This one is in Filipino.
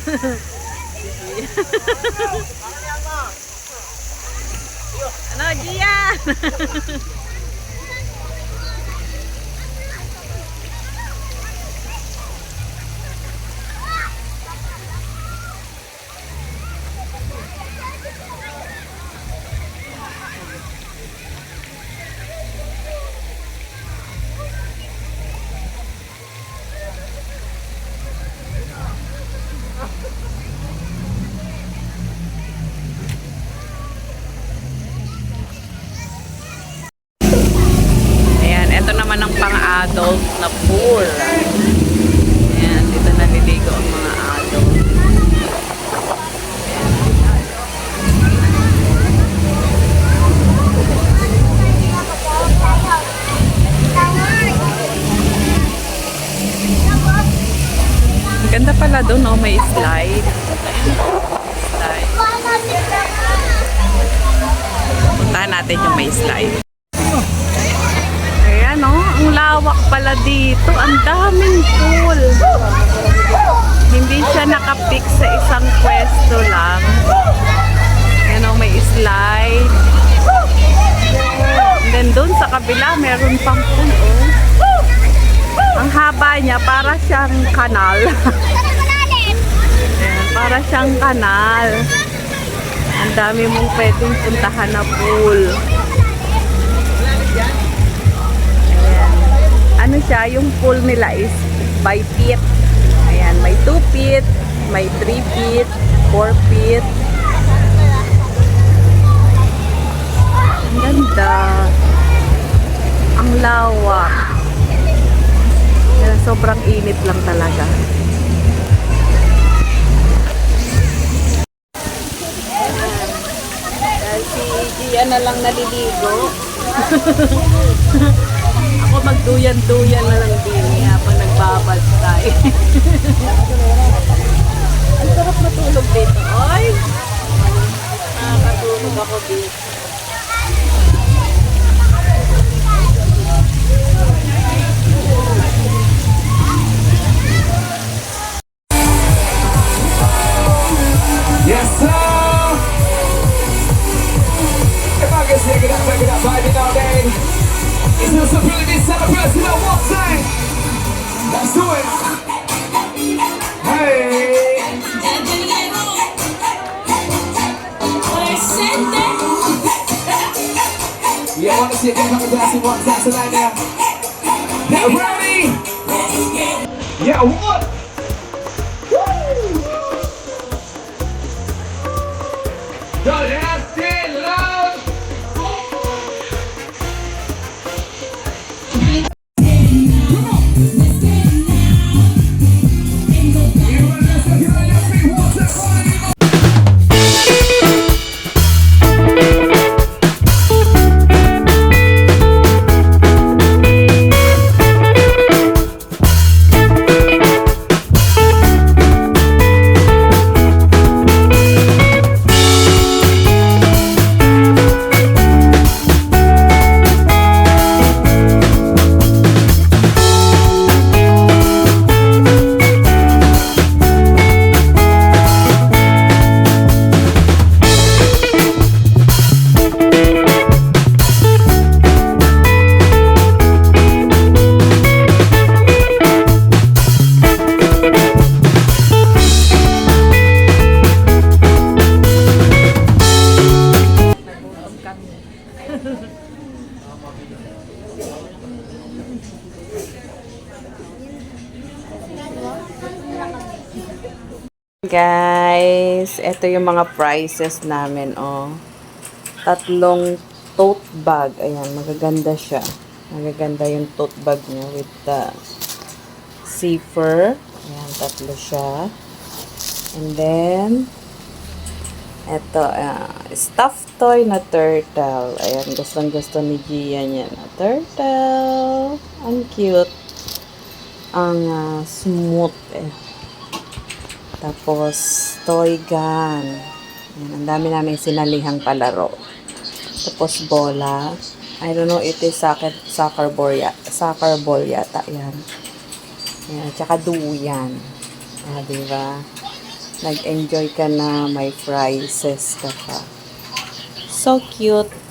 Ano, Gian? Ayan, ito naman ang pang-adult na pool. Ayan, dito naliligo ang mga adult. Ang ganda pala doon, oh, may slide. Slide. Puntahan natin yung may slide. Ayan, oh, ang lawak pala dito. Ang daming pool. Hindi siya nakapik sa isang pwesto lang. Ayan, oh, may slide. And then doon sa kabila, meron pang pool, oh. Ang haba niya, para siyang kanal. Ayan, para siyang kanal. Ang dami mong pwedeng puntahan na pool. Ayan. Ano siya, yung pool nila is by feet. Ayan, may 2 feet, may 3 feet, 4 feet. Ang ganda. Ang lawak. Ayan, sobrang init lang talaga. Si Gian na lang naliligo. Ako magduyan-duyan na lang din habang nagbabad tayo. Ang sarap matulog dito. Oy! Nakakatulog ako dito. Yes, sir! If I can take it up, baby, all day. It's just a really celebration of one thing. Let's do it. Hey! Yeah, I want to see a gang of dancing one dance tonight now. Get ready! Yeah, what? Don't have to love. Guys, ito yung mga prices namin, oh. 3 tote bag. Ayan, magaganda siya. Magaganda yung tote bag niya with the zipper. Ayan, 3 siya. And then, ito, stuffed toy na turtle. Ayan, gustong-gusto ni Gian yan. Turtle. Ang cute. Ang smooth, eh. Tapos, toy gun. Ayan, ang dami namin sinalihang palaro. Tapos, bola. I don't know, it is soccer ball yata. Ayan. Ayan, tsaka duyan. Diba? Nag-enjoy ka na, may prizes ka pa. So cute.